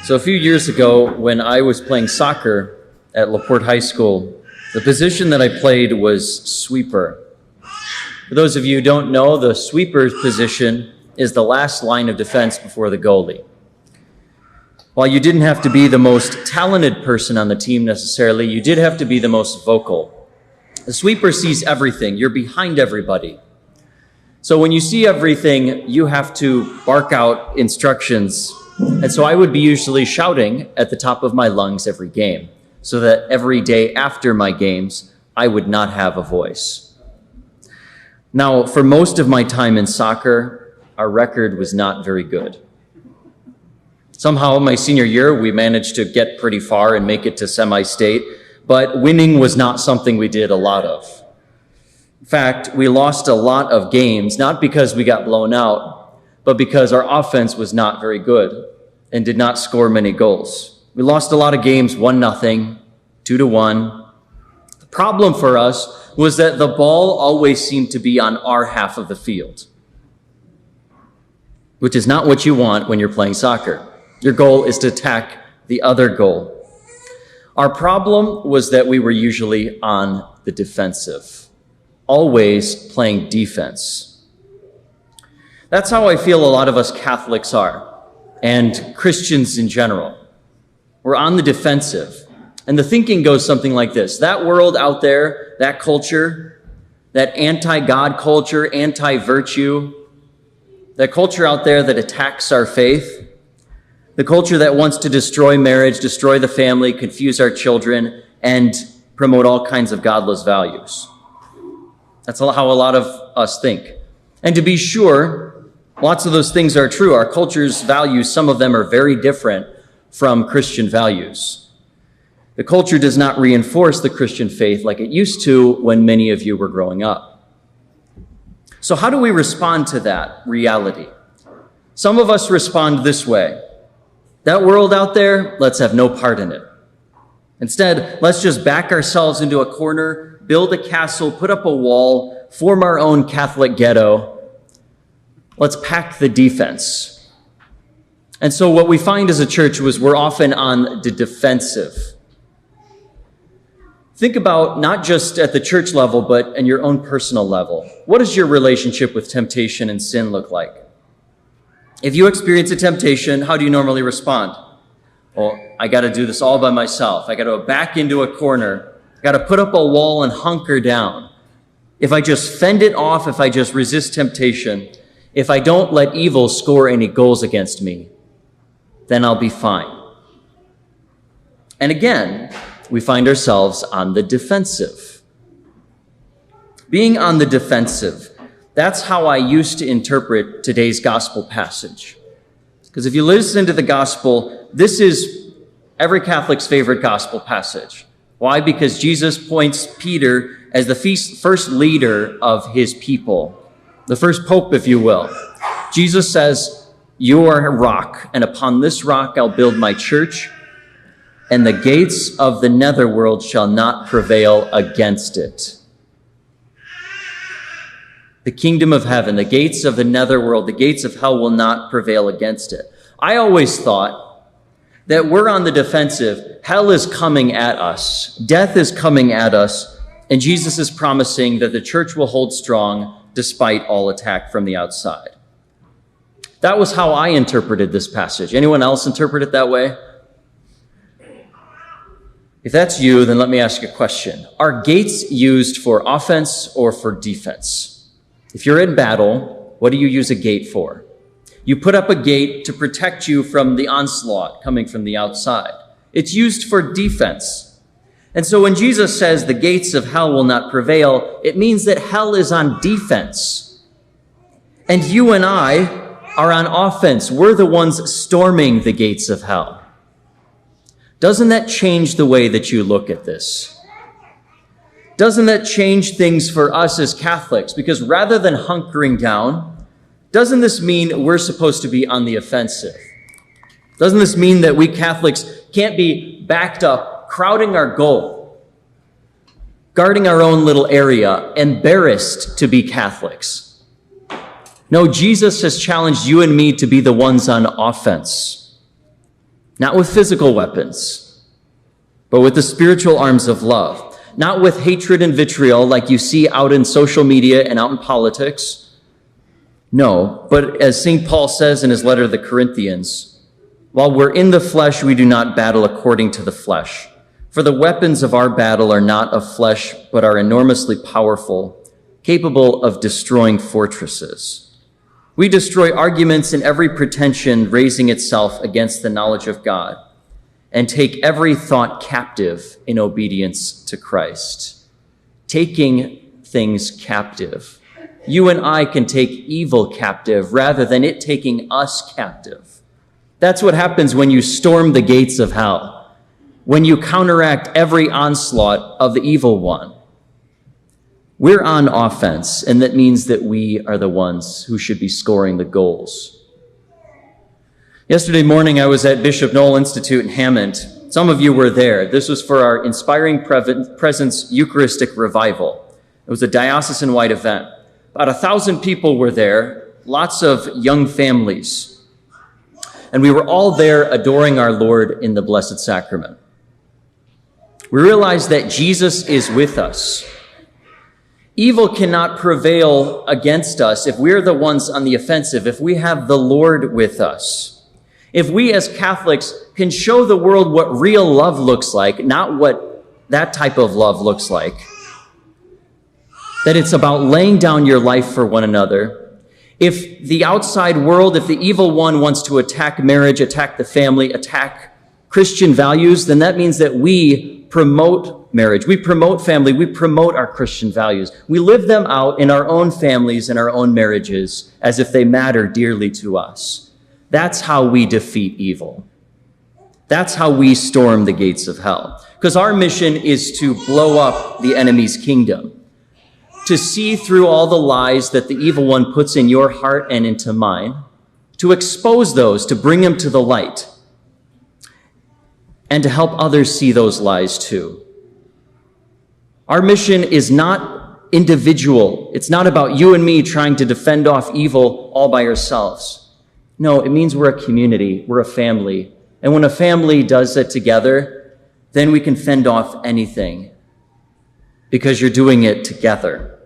So a few years ago, when I was playing soccer at LaPorte High School, the position that I played was sweeper. For those of you who don't know, the sweeper's position is the last line of defense before the goalie. While you didn't have to be the most talented person on the team necessarily, you did have to be the most vocal. The sweeper sees everything. You're behind everybody. So when you see everything, you have to bark out instructions. And so I would be usually shouting at the top of my lungs every game, so that every day after my games, I would not have a voice. Now, for most of my time in soccer, our record was not very good. Somehow, my senior year, we managed to get pretty far and make it to semi-state, but winning was not something we did a lot of. In fact, we lost a lot of games, not because we got blown out, but because our offense was not very good and did not score many goals. We lost a lot of games 1-0, 2-1. The problem for us was that the ball always seemed to be on our half of the field, which is not what you want when you're playing soccer. Your goal is to attack the other goal. Our problem was that we were usually on the defensive, always playing defense. That's how I feel a lot of us Catholics are, and Christians in general. We're on the defensive. And the thinking goes something like this. That world out there, that culture, that anti-God culture, anti-virtue, that culture out there that attacks our faith, the culture that wants to destroy marriage, destroy the family, confuse our children, and promote all kinds of godless values. That's how a lot of us think. And to be sure, lots of those things are true. Our culture's values, some of them are very different from Christian values. The culture does not reinforce the Christian faith like it used to when many of you were growing up. So how do we respond to that reality? Some of us respond this way. That world out there, let's have no part in it. Instead, let's just back ourselves into a corner, build a castle, put up a wall, form our own Catholic ghetto. Let's pack the defense. And so what we find as a church was we're often on the defensive. Think about not just at the church level, but in your own personal level. What does your relationship with temptation and sin look like? If you experience a temptation, how do you normally respond? Well, I got to do this all by myself. I got to back into a corner. I got to put up a wall and hunker down. If I just fend it off, if I just resist temptation, if I don't let evil score any goals against me, then I'll be fine. And again, we find ourselves on the defensive. Being on the defensive, that's how I used to interpret today's gospel passage. Because if you listen to the gospel, this is every Catholic's favorite gospel passage. Why? Because Jesus points Peter as the first leader of his people. The first pope, if you will. Jesus says, "You are a rock, and upon this rock I'll build my church, and the gates of the netherworld shall not prevail against it." The kingdom of heaven, the gates of the netherworld, the gates of hell will not prevail against it. I always thought that we're on the defensive. Hell is coming at us. Death is coming at us, and Jesus is promising that the church will hold strong despite all attack from the outside. That was how I interpreted this passage. Anyone else interpret it that way? If that's you, then let me ask you a question. Are gates used for offense or for defense? If you're in battle, what do you use a gate for? You put up a gate to protect you from the onslaught coming from the outside. It's used for defense. And so when Jesus says the gates of hell will not prevail, it means that hell is on defense. And you and I are on offense. We're the ones storming the gates of hell. Doesn't that change the way that you look at this? Doesn't that change things for us as Catholics? Because rather than hunkering down, doesn't this mean we're supposed to be on the offensive? Doesn't this mean that we Catholics can't be backed up, crowding our goal, guarding our own little area, embarrassed to be Catholics? No, Jesus has challenged you and me to be the ones on offense. Not with physical weapons, but with the spiritual arms of love. Not with hatred and vitriol like you see out in social media and out in politics. No, but as St. Paul says in his letter to the Corinthians, while we're in the flesh, we do not battle according to the flesh. For the weapons of our battle are not of flesh, but are enormously powerful, capable of destroying fortresses. We destroy arguments and every pretension raising itself against the knowledge of God, and take every thought captive in obedience to Christ. Taking things captive. You and I can take evil captive rather than it taking us captive. That's what happens when you storm the gates of hell, when you counteract every onslaught of the evil one. We're on offense, and that means that we are the ones who should be scoring the goals. Yesterday morning, I was at Bishop Noel Institute in Hammond. Some of you were there. This was for our Inspiring Presence Eucharistic Revival. It was a diocesan-wide event. About 1,000 people were there, lots of young families. And we were all there adoring our Lord in the Blessed Sacrament. We realized that Jesus is with us. Evil cannot prevail against us if we're the ones on the offensive, if we have the Lord with us. If we as Catholics can show the world what real love looks like, not what that type of love looks like, that it's about laying down your life for one another. If the outside world, if the evil one wants to attack marriage, attack the family, attack Christian values, then that means that we promote marriage, we promote family, we promote our Christian values. We live them out in our own families and our own marriages as if they matter dearly to us. That's how we defeat evil. That's how we storm the gates of hell. Because our mission is to blow up the enemy's kingdom, to see through all the lies that the evil one puts in your heart and into mine, to expose those, to bring them to the light, and to help others see those lies too. Our mission is not individual. It's not about you and me trying to defend off evil all by ourselves. No, it means we're a community, we're a family. And when a family does it together, then we can fend off anything because you're doing it together.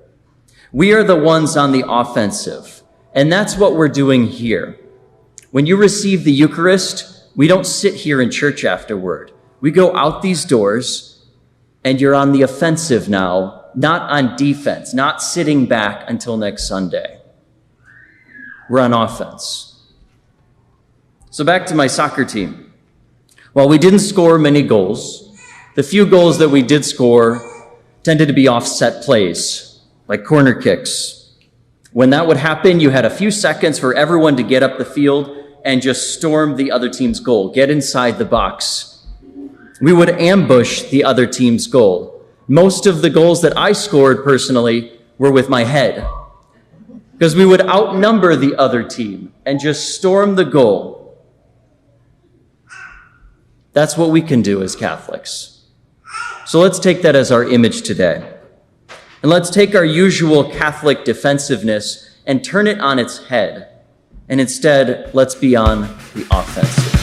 We are the ones on the offensive, and that's what we're doing here. When you receive the Eucharist, we don't sit here in church afterward. We go out these doors, and you're on the offensive now, not on defense, not sitting back until next Sunday. We're on offense. So back to my soccer team. While we didn't score many goals, the few goals that we did score tended to be offset plays, like corner kicks. When that would happen, you had a few seconds for everyone to get up the field and just storm the other team's goal, get inside the box. We would ambush the other team's goal. Most of the goals that I scored personally were with my head, because we would outnumber the other team and just storm the goal. That's what we can do as Catholics. So let's take that as our image today. And let's take our usual Catholic defensiveness and turn it on its head. And instead, let's be on the offensive.